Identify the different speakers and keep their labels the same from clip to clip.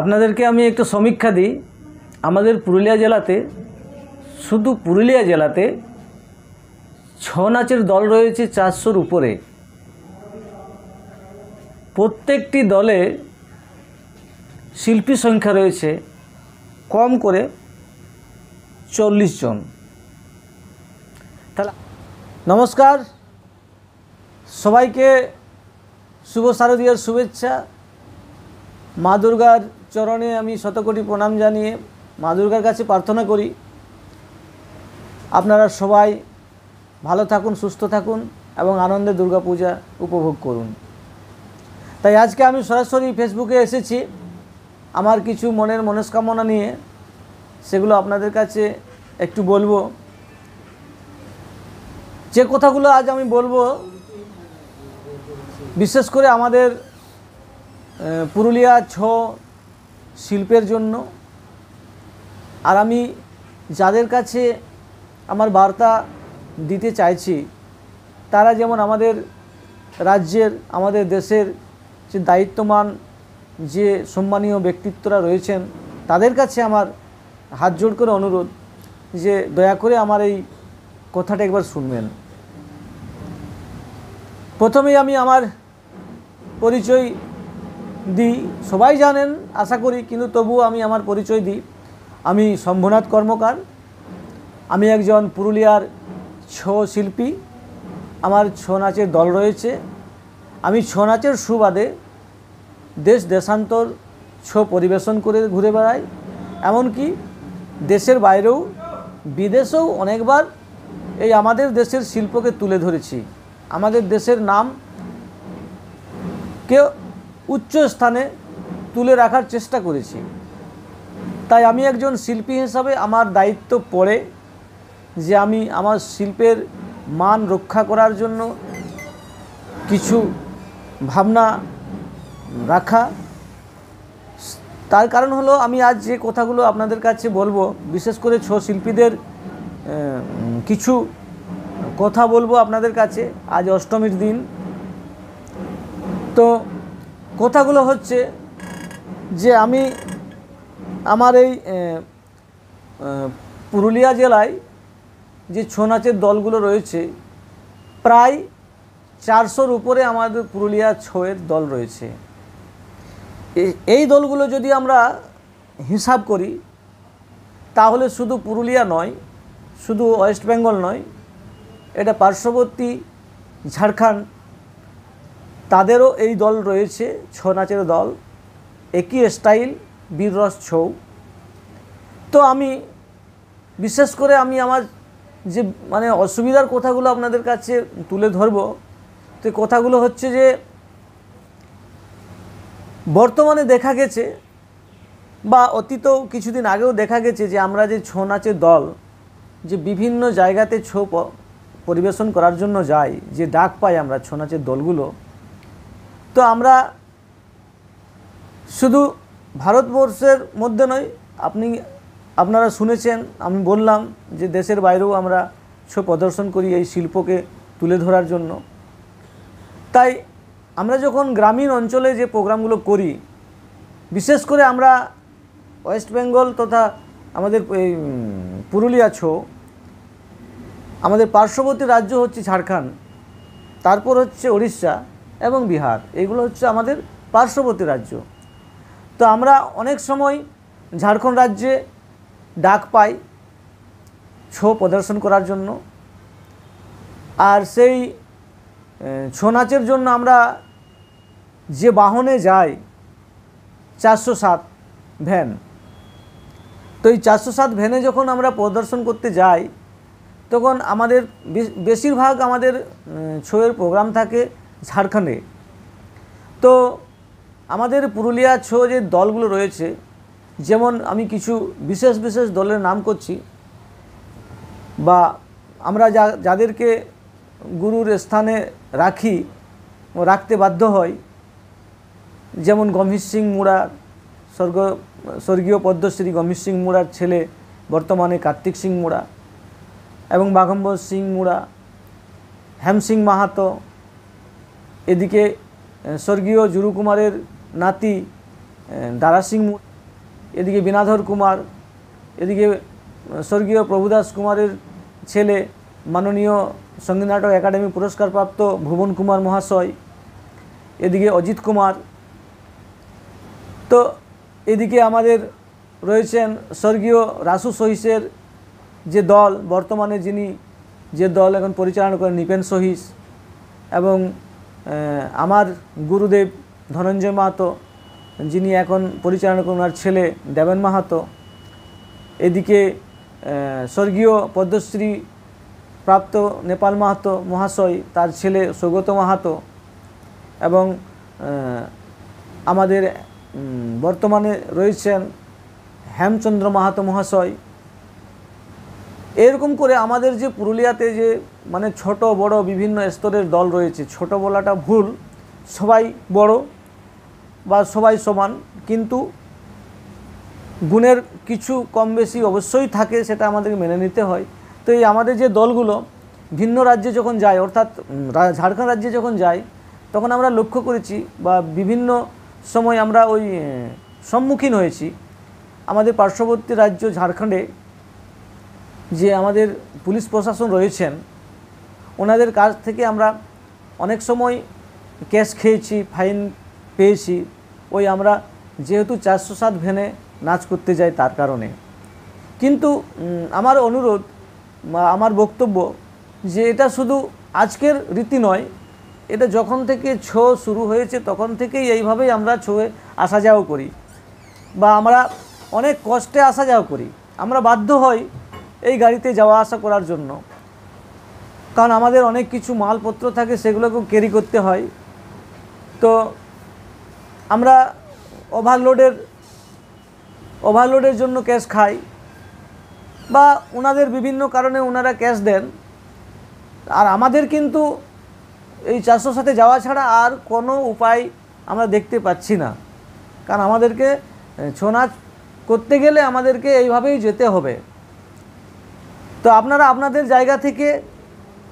Speaker 1: আপনাদেরকে আমি একটু সমীক্ষা দিই। আমাদের পুরুলিয়া জেলাতে, শুধু পুরুলিয়া জেলাতে ছৌ নাচের দল রয়েছে 400-র উপরে। প্রত্যেকটি দলে শিল্পী সংখ্যা রয়েছে কম করে 40 জন। তাহলে নমস্কার, সবাইকে শুভ শারদীয়ার শুভেচ্ছা। মা দুর্গার চরণে আমি শতকোটি প্রণাম জানিয়ে মা দুর্গার কাছে প্রার্থনা করি আপনারা সবাই ভালো থাকুন, সুস্থ থাকুন এবং আনন্দে দুর্গা পূজা উপভোগ করুন। তাই আজকে আমি সরাসরি ফেসবুকে এসেছি আমার কিছু মনের মনস্কামনা নিয়ে, সেগুলো আপনাদের কাছে একটু বলবো। যে কথাগুলো আজ আমি বলবো বিশেষ করে আমাদের পুরুলিয়া ছৌ শিল্পের জন্য। আর আমি যাদের কাছে আমার বার্তা দিতে চাইছি তারা যেমন আমাদের রাজ্যের, আমাদের দেশের যে দায়িত্বমান যে সম্মানীয় ব্যক্তিত্বরা রয়েছেন, তাদের কাছে আমার হাত জোড় করে অনুরোধ যে দয়া করে আমার এই কথাটা একবার শুনবেন। প্রথমেই আমি আমার পরিচয় দিই। সবাই জানেন আশা করি, কিন্তু তবুও আমি আমার পরিচয় দিই। আমি শম্ভুনাথ কর্মকার। আমি একজন পুরুলিয়ার ছৌ শিল্পী। আমার ছৌ নাচের দল রয়েছে। আমি ছৌ নাচের সুবাদে দেশ দেশান্তর ছৌ পরিবেশন করে ঘুরে বেড়াই। এমনকি দেশের বাইরেও, বিদেশেও অনেকবার এই আমাদের দেশের শিল্পকে তুলে ধরেছি। আমাদের দেশের নামকে উচ্চ স্থানে তুলে রাখার চেষ্টা করেছি। তাই আমি একজন শিল্পী হিসাবে আমার দায়িত্ব পড়ে যে আমি আমার শিল্পের মান রক্ষা করার জন্য কিছু ভাবনা রাখা। তার কারণ হলো আমি আজ যে কথাগুলো আপনাদের কাছে বলবো, বিশেষ করে ছৌ শিল্পীদের কিছু কথা বলবো আপনাদের কাছে। আজ অষ্টমীর দিন। তো কথাগুলো হচ্ছে যে আমি আমার এই পুরুলিয়া জেলায় যে ছৌ নাচের দলগুলো রয়েছে, প্রায় 400-র উপরে আমাদের পুরুলিয়া ছৌয়ের দল রয়েছে। এই দলগুলো যদি আমরা হিসাব করি তাহলে শুধু পুরুলিয়া নয়, শুধু ওয়েস্ট বেঙ্গল নয়, এটা পার্শ্ববর্তী ঝাড়খণ্ড, তাদেরও এই দল রয়েছে, ছৌ নাচের দল, একই স্টাইল, বীররস ছৌ। তো আমি বিশেষ করে আমি আমার যে অসুবিধার কথাগুলো আপনাদের কাছে তুলে ধরব। তো কথাগুলো হচ্ছে যে বর্তমানে দেখা গেছে বা অতীতেও কিছুদিন আগেও দেখা গেছে যে আমরা যে ছৌ নাচের দল যে বিভিন্ন জায়গাতে ছৌ পরিবেশন করার জন্য যাই, যে ডাক পাই আমরা ছৌ নাচের দলগুলো, তো আমরা শুধু ভারতবর্ষের মধ্যে নয়, আপনারা শুনেছেন, আমি বললাম যে দেশের বাইরেও আমরা ছৌ প্রদর্শন করি এই শিল্পকে তুলে ধরার জন্য। তাই আমরা যখন গ্রামীণ অঞ্চলে যে প্রোগ্রামগুলো করি, বিশেষ করে আমরা ওয়েস্ট বেঙ্গল তথা আমাদের এই পুরুলিয়া ছৌ, আমাদের পার্শ্ববর্তী রাজ্য হচ্ছে ঝাড়খণ্ড, তারপর হচ্ছে উড়িষ্যা এবং বিহার। এগুলো হচ্ছে আমাদের পার্শ্ববর্তী রাজ্য। তো আমরা অনেক সময় ঝাড়খণ্ড রাজ্যে ডাক পাই ছৌ প্রদর্শন করার জন্য। আর সেই ছৌ নাচের জন্য আমরা যে বাহনে যাই 407 ভ্যান। তো এই 407 ভ্যানে যখন আমরা প্রদর্শন করতে যাই, তখন আমাদের বেশিরভাগ আমাদের ছৌয়ের প্রোগ্রাম থাকে ঝাড়খণ্ডে। তো আমাদের পুরুলিয়া ছৌ যে দলগুলো রয়েছে, যেমন আমি কিছু বিশেষ বিশেষ দলের নাম করছি, বা আমরা যাদেরকে গুরুর স্থানে রাখতে বাধ্য হয়, যেমন গম্ভীর সিং মুড়া, স্বর্গীয় পদ্মশ্রী গম্ভীর সিং মুড়ার ছেলে বর্তমানে কার্তিক সিং মুড়া, এবং বাঘম্বর সিং মুড়া, হেম সিং মাহাতো, এদিকে স্বর্গীয় জুরু কুমারের নাতি দারা সিং মুড়া, এদিকে বিনাধর কুমার, এদিকে স্বর্গীয় প্রভুদাস কুমারের ছেলে মাননীয় সঙ্গীত নাটক একাডেমি পুরস্কারপ্রাপ্ত ভুবন কুমার মহাশয়, এদিকে অজিত কুমার। তো এদিকে আমাদের রয়েছেন স্বর্গীয় রাসু সহিসের যে দল, বর্তমানে যিনি যে দল এখন পরিচালনা করেন নিপেন সহিস, এবং আমার গুরুদেব ধনঞ্জয় মাহাতো যিনি এখন পরিচালনা করেন, ওনার ছেলে দেবেন মাহাতো। এদিকে স্বর্গীয় পদ্মশ্রী প্রাপ্ত নেপাল মাহাতো মহাশয়, তার ছেলে সৌগত মাহাতো, এবং আমাদের বর্তমানে রয়েছেন হেমচন্দ্র মাহাতো মহাশয়। এরকম করে আমাদের যে পুরুলিয়াতে যে মানে ছোট বড় বিভিন্ন স্তরের দল রয়েছে, ছোট বলাটা ভুল, সবাই বড় বা সবাই সমান, কিন্তু গুণের কিছু কম বেশি অবশ্যই থাকে, সেটা আমাদেরকে মেনে নিতে হয়। তো এই আমাদের যে দলগুলো ভিন্ন রাজ্যে যখন যায়, অর্থাৎ ঝাড়খণ্ড রাজ্যে যখন যায়, তখন আমরা লক্ষ্য করেছি বা বিভিন্ন সময় আমরা ওই সম্মুখীন হয়েছি, আমাদের পার্শ্ববর্তী রাজ্য ঝাড়খণ্ডে যে আমাদের পুলিশ প্রশাসন রয়েছেন, ওনাদের কাছ থেকে আমরা অনেক সময় ক্যাশ খেয়েছি, ফাইন পেয়েছি, ওই আমরা যেহেতু 407 ভ্যানে নাচ করতে যাই তার কারণে। কিন্তু আমার অনুরোধ বা আমার বক্তব্য যে এটা শুধু আজকের রীতি নয়, এটা যখন থেকে ছো শুরু হয়েছে তখন থেকেই এইভাবেই আমরা ছোয়ে আসা যাওয়া করি, বা আমরা অনেক কষ্টে আসা যাওয়া করি। আমরা বাধ্য হই এই গাড়িতে যাওয়া আসা করার জন্য, কারণ আমাদের অনেক কিছু মালপত্র থাকে, সেগুলোকেও ক্যারি করতে হয়। তো আমরা ওভারলোডের জন্য ক্যাশ খাই, বা ওনাদের বিভিন্ন কারণে ওনারা ক্যাশ দেন। আর আমাদের কিন্তু এই 407 যাওয়া ছাড়া আর কোনো উপায় আমরা দেখতে পাচ্ছি না, কারণ আমাদেরকে ছৌ নাচ করতে গেলে আমাদেরকে এইভাবেই যেতে হবে। তো আপনারা আপনাদের জায়গা থেকে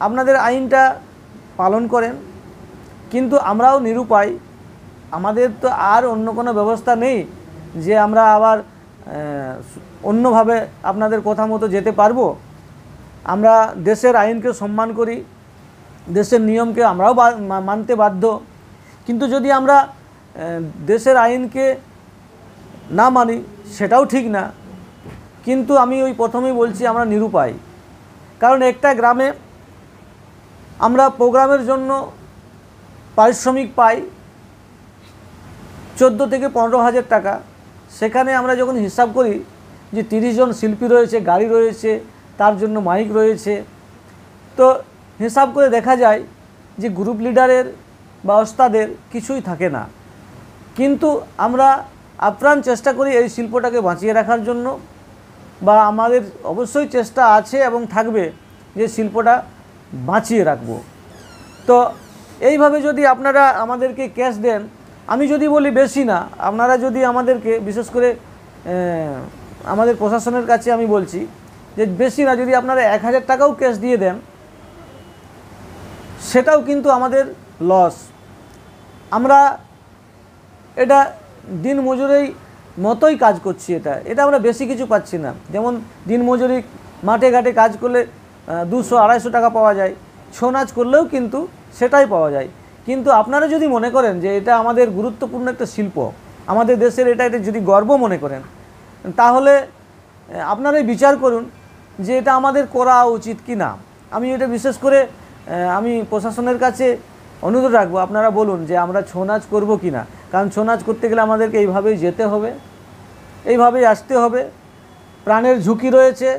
Speaker 1: আপনাদের আইনটা পালন করেন, কিন্তু আমরাও নিরুপায়, আমাদের তো আর অন্য কোনো ব্যবস্থা নেই যে আমরা আবার অন্যভাবে আপনাদের কথা মতো যেতে পারবো। আমরা দেশের আইনকে সম্মান করি, দেশের নিয়মকে আমরাও মানতে বাধ্য, কিন্তু যদি আমরা দেশের আইনকে না মানি সেটাও ঠিক না। কিন্তু আমি ওই প্রথমেই বলছি আমরা নিরুপায়, কারণ একটা গ্রামে আমরা প্রোগ্রামের জন্য পারিশ্রমিক পাই 14 থেকে 15 হাজার টাকা। সেখানে আমরা যখন হিসাব করি যে 30 জন শিল্পী রয়েছে, গাড়ি রয়েছে, তার জন্য মাইক রয়েছে, তো হিসাব করে দেখা যায় যে গ্রুপ লিডারের বা ওস্তাদের কিছুই থাকে না। কিন্তু আমরা আপ্রাণ চেষ্টা করি এই শিল্পটাকে বাঁচিয়ে রাখার জন্য, বা আমাদের অবশ্যই চেষ্টা আছে এবং থাকবে যে শিল্পটা বাঁচিয়ে রাখব। তো এইভাবে যদি আপনারা আমাদেরকে ক্যাশ দেন, আমি যদি বলি বেশি না, আপনারা যদি আমাদেরকে, বিশেষ করে আমাদের প্রশাসনের কাছে আমি বলছি যে বেশি না, যদি আপনারা 1000 টাকাও ক্যাশ দিয়ে দেন, সেটাও কিন্তু আমাদের লস। আমরা এটা দিন মজুরেই মতোই কাজ করছি, এটা আমরা বেশি কিছু পাচ্ছি না। যেমন দিন মজুরি মাঠে ঘাটে কাজ করলে 200-250 টাকা পাওয়া যায়, ছৌ নাচ করলেও কিন্তু সেটাই পাওয়া যায়। কিন্তু আপনারা যদি মনে করেন যে এটা আমাদের গুরুত্বপূর্ণ একটা শিল্প, আমাদের দেশের এটা যদি গর্ব মনে করেন, তাহলে আপনারাই বিচার করুন যে এটা আমাদের করা উচিত কি না। আমি এটা বিশেষ করে আমি প্রশাসনের কাছে অনুরোধ রাখবো, আপনারা বলুন যে আমরা ছৌ নাচ করবো কি না, কারণ ছৌ নাচ করতে গেলে আমাদেরকে এইভাবেই যেতে হবে, এইভাবেই আসতে হবে। প্রাণের ঝুঁকি রয়েছে,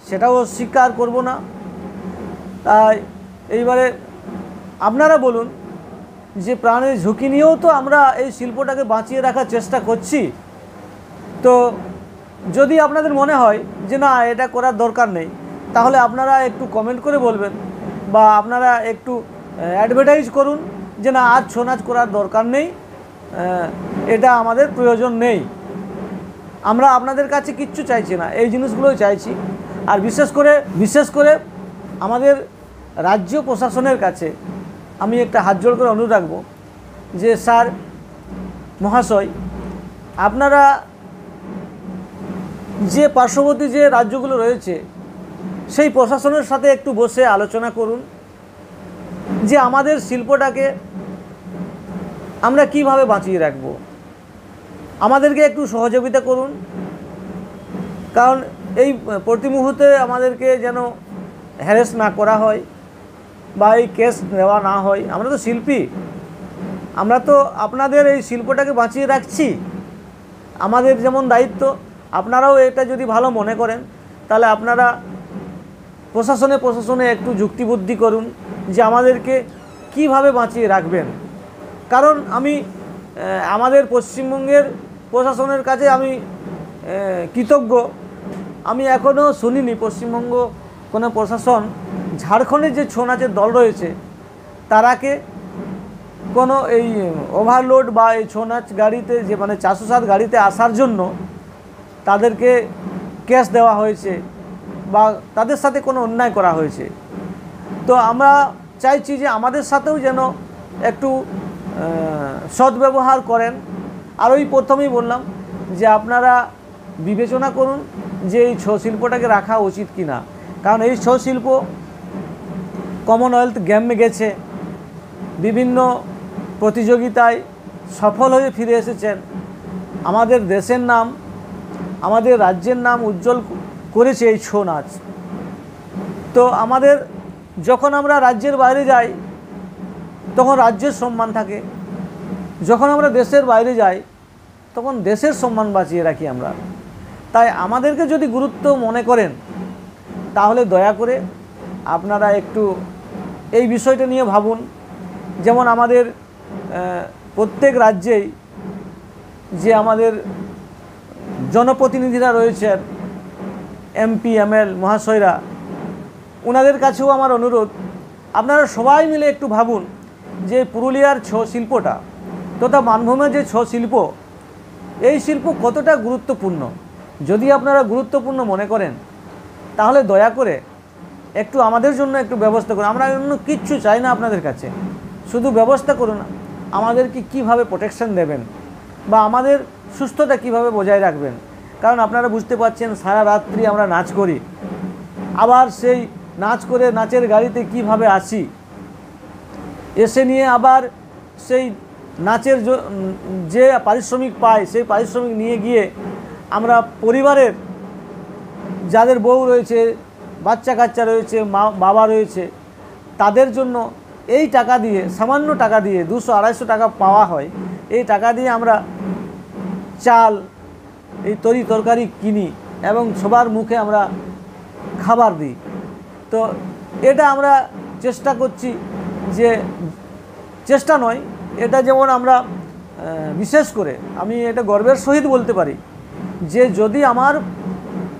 Speaker 1: সেটাও স্বীকার করব না। তাই এইবারে আপনারা বলুন যে প্রাণের ঝুঁকি নিয়েও তো আমরা এই শিল্পটাকে বাঁচিয়ে রাখার চেষ্টা করছি। তো যদি আপনাদের মনে হয় যে না এটা করার দরকার নেই, তাহলে আপনারা একটু কমেন্ট করে বলবেন, বা আপনারা একটু অ্যাডভার্টাইজ করুন যে না আজ ছৌ নাচ করার দরকার নেই, এটা আমাদের প্রয়োজন নেই। আমরা আপনাদের কাছে কিচ্ছু চাইছি না, এই জিনিসগুলোই চাইছি। আর বিশেষ করে আমাদের রাজ্য প্রশাসনের কাছে আমি একটা হাত জোড় করে অনুরোধ রাখবো যে স্যার মহাশয়, আপনারা যে পার্শ্ববর্তী যে রাজ্যগুলো রয়েছে সেই প্রশাসনের সাথে একটু বসে আলোচনা করুন যে আমাদের শিল্পটাকে আমরা কিভাবে বাঁচিয়ে রাখব। আমাদেরকে একটু সহযোগিতা করুন, কারণ এই প্রতি মুহূর্তে আমাদেরকে যেন হ্যারেস না করা হয় বা এই কেস নেওয়া না হয়। আমরা তো শিল্পী, আমরা তো আপনাদের এই শিল্পটাকে বাঁচিয়ে রাখছি, আমাদের যেমন দায়িত্ব। আপনারাও এটা যদি ভালো মনে করেন তাহলে আপনারা প্রশাসনে একটু যুক্তিবুদ্ধি করুন যে আমাদেরকে কিভাবে বাঁচিয়ে রাখবেন। কারণ আমি আমাদের পশ্চিমবঙ্গের প্রশাসনের কাছে আমি কৃতজ্ঞ। আমি এখনও শুনিনি পশ্চিমবঙ্গ কোনো প্রশাসন ঝাড়খণ্ডের যে ছৌ নাচের দল রয়েছে তারাকে কোনো এই ওভারলোড বা এই ছৌ নাচ গাড়িতে যে মানে 407 গাড়িতে আসার জন্য তাদেরকে ক্যাশ দেওয়া হয়েছে বা তাদের সাথে কোনো অন্যায় করা হয়েছে। তো আমরা চাইছি যে আমাদের সাথেও যেন একটু সদ্ব্যবহার করেন। আর ওই প্রথমেই বললাম যে আপনারা বিবেচনা করুন যে এই ছৌ শিল্পটাকে রাখা উচিত কি না, কারণ এই ছৌ শিল্প কমনওয়েলথ গেমে গেছে, বিভিন্ন প্রতিযোগিতায় সফল হয়ে ফিরে এসেছেন, আমাদের দেশের নাম আমাদের রাজ্যের নাম উজ্জ্বল করেছে এই ছৌ নাচ। তো আমাদের যখন আমরা রাজ্যের বাইরে যাই তখন রাজ্যের সম্মান থাকে, যখন আমরা দেশের বাইরে যাই তখন দেশের সম্মান বাঁচিয়ে রাখি আমরা। তাই আমাদেরকে যদি গুরুত্ব মনে করেন তাহলে দয়া করে আপনারা একটু এই বিষয়টা নিয়ে ভাবুন। যেমন আমাদের প্রত্যেক রাজ্যেই যে আমাদের জনপ্রতিনিধিরা রয়েছেন, এমপি এমএল মহাশয়রা, ওনাদের কাছেও আমার অনুরোধ আপনারা সবাই মিলে একটু ভাবুন যে পুরুলিয়ার ছৌ শিল্পটা তথা মানভূমের যে ছৌ শিল্প, এই শিল্প কতটা গুরুত্বপূর্ণ। যদি আপনারা গুরুত্বপূর্ণ মনে করেন তাহলে দয়া করে একটু আমাদের জন্য একটু ব্যবস্থা করুন। আমরা অন্য কিচ্ছু চাই না আপনাদের কাছে, শুধু ব্যবস্থা করুন আমাদেরকে কিভাবে প্রোটেকশন দেবেন বা আমাদের সুস্থতা কিভাবে বজায় রাখবেন। কারণ আপনারা বুঝতে পারছেন সারা রাত্রি আমরা নাচ করি, আবার সেই নাচ করে নাচের গাড়িতে কিভাবে আসি, এসে নিয়ে আবার সেই নাচের যে পারিশ্রমিক পাই সেই পারিশ্রমিক নিয়ে গিয়ে আমরা পরিবারের যাদের বউ রয়েছে, বাচ্চা কাচ্চা রয়েছে, মা বাবা রয়েছে, তাদের জন্য এই টাকা দিয়ে, সামান্য টাকা দিয়ে 200-250 টাকা পাওয়া হয়, এই টাকা দিয়ে আমরা চাল, এই তরকারি কিনি এবং সবার মুখে আমরা খাবার দিই। তো এটা আমরা চেষ্টা করছি, যে চেষ্টা নয়, এটা যেমন আমরা বিশেষ করে আমি এটা গর্বের সহিত বলতে পারি যে যদি আমার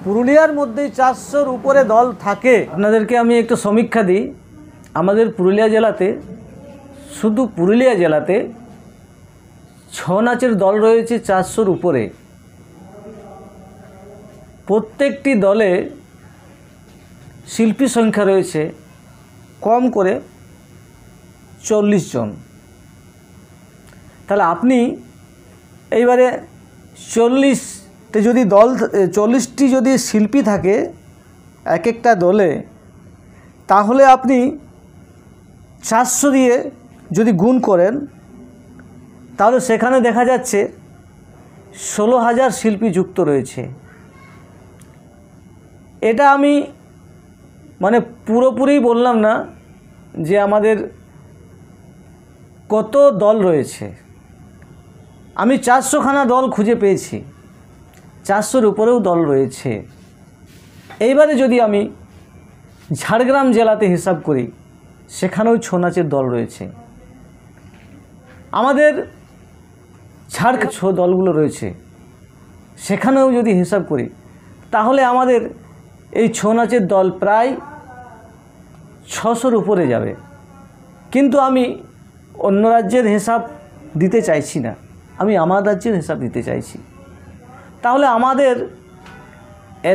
Speaker 1: পুরুলিয়ার মধ্যেই 400-র উপরে দল থাকে। আপনাদেরকে আমি একটু সমীক্ষা দিই, আমাদের পুরুলিয়া জেলাতে, শুধু পুরুলিয়া জেলাতে ছৌ নাচের দল রয়েছে 400-র উপরে। প্রত্যেকটি দলে শিল্পী সংখ্যা রয়েছে কম করে 40 জন। তাহলে আপনি এইবারে 40টি যদি দল, 40টি যদি শিল্পী থাকে এক একটা দলে, তাহলে আপনি 400 দিয়ে যদি গুণ করেন তাহলে সেখানে দেখা যাচ্ছে 16,000 শিল্পী যুক্ত রয়েছে। এটা আমি মানে পুরোপুরি বললাম না যে আমাদের কত দল রয়েছে, আমি 400খানা দল খুঁজে পেয়েছি, 400-র উপরেও দল রয়েছে। এইবারে যদি আমি ঝাড়গ্রাম জেলাতে হিসাব করি সেখানেও ছৌ নাচের দল রয়েছে। আমাদের ছৌ দলগুলো রয়েছে সেখানেও যদি হিসাব করি তাহলে আমাদের এই ছৌ নাচের দল প্রায় 600-র উপরে যাবে। কিন্তু আমি অন্য রাজ্যের হিসাব দিতে চাইছি না, আমি আমার রাজ্যের হিসাব দিতে চাইছি। তাহলে আমাদের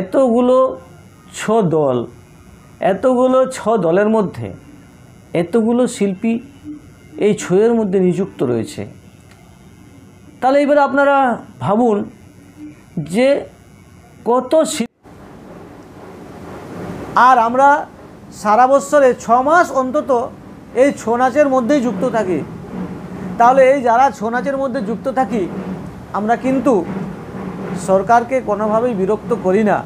Speaker 1: এতগুলো ছৌ দল, এতগুলো ছৌ দলের মধ্যে এতগুলো শিল্পী এই ছৌয়ের মধ্যে নিযুক্ত রয়েছে। তাহলে এবার আপনারা ভাবুন যে কত আর আমরা সারা বছরে 6 মাস অন্তত এই ছৌ নাচের মধ্যেই যুক্ত থাকি। তাহলে এই যারা ছৌ নাচের মধ্যে যুক্ত থাকি আমরা কিন্তু সরকারকে কোনোভাবেই বিরক্ত করি না,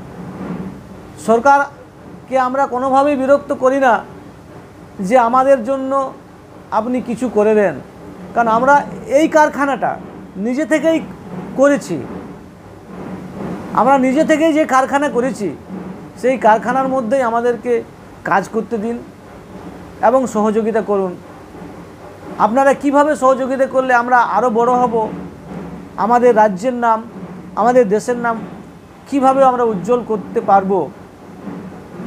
Speaker 1: সরকারকে আমরা কোনোভাবেই বিরক্ত করি না যে আমাদের জন্য আপনি কিছু করে দেন, কারণ আমরা এই কারখানাটা নিজে থেকেই করেছি। আমরা নিজে থেকেই যে কারখানা করেছি সেই কারখানার মধ্যেই আমাদেরকে কাজ করতে দিন এবং সহযোগিতা করুন। আপনারা কিভাবে সহযোগিতা করলে আমরা আরও বড় হব, আমাদের রাজ্যের নাম, আমাদের দেশের নাম কিভাবে আমরা উজ্জ্বল করতে পারবো,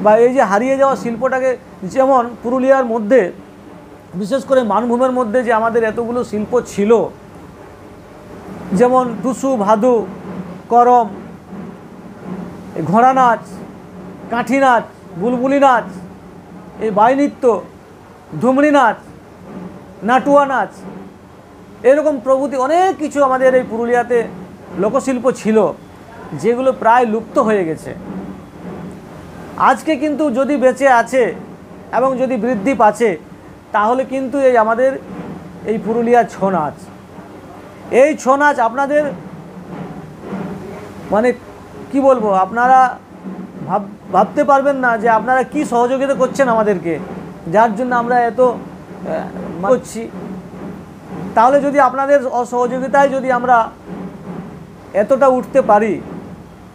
Speaker 1: বা এই যে হারিয়ে যাওয়া শিল্পটাকে, যেমন পুরুলিয়ার মধ্যে বিশেষ করে মানভূমের মধ্যে যে আমাদের এতগুলো শিল্প ছিল, যেমন টুসু, ভাদু, করম, ঘোড়া নাচ, কাঠি নাচ, বুলবুলি নাচ, এই বাই নৃত্য, ধুমরি নাচ, নাটুয়া নাচ, এরকম প্রভৃতি অনেক কিছু আমাদের এই পুরুলিয়াতে লোকশিল্প ছিল যেগুলো প্রায় লুপ্ত হয়ে গেছে। আজকে কিন্তু যদি বেঁচে আছে এবং যদি বৃদ্ধি পাচ্ছে তাহলে কিন্তু এই আমাদের এই পুরুলিয়ার ছৌ নাচ। এই ছৌ নাচ আপনাদের মানে কি বলবো, আপনারা ভাবতে পারবেন না যে আপনারা কি সহযোগিতা করছেন আমাদেরকে, যার জন্য আমরা এত করছি। তাহলে যদি আপনাদের অসহযোগিতায় যদি আমরা এতটা উঠতে পারি,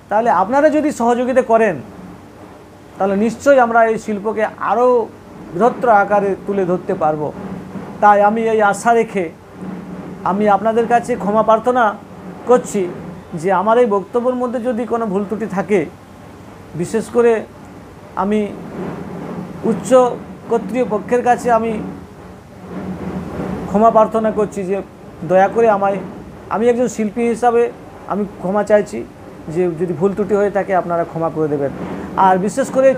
Speaker 1: তাহলে আপনারা যদি সহযোগিতা করেন তাহলে নিশ্চয়ই আমরা এই শিল্পকে আরও বৃহত্তর আকারে তুলে ধরতে পারবো। তাই আমি এই আশা রেখে আমি আপনাদের কাছে ক্ষমা প্রার্থনা করছি যে আমার এই বক্তব্যের মধ্যে যদি কোনো ভুল ত্রুটি থাকে, বিশেষ করে আমি উচ্চ কর্তৃপক্ষের কাছে আমি ক্ষমা প্রার্থনা করছি যে দয়া করে আমি একজন শিল্পী হিসাবে আমি ক্ষমা চাইছি যে যদি ভুল ত্রুটি হয়ে থাকে আপনারা ক্ষমা করে দেবেন। আর বিশেষ করে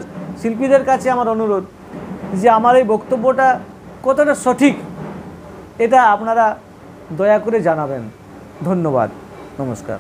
Speaker 1: শিল্পীদের কাছে আমার অনুরোধ যে আমার এই বক্তব্যটা কতটা সঠিক এটা আপনারা দয়া করে জানাবেন। ধন্যবাদ, নমস্কার।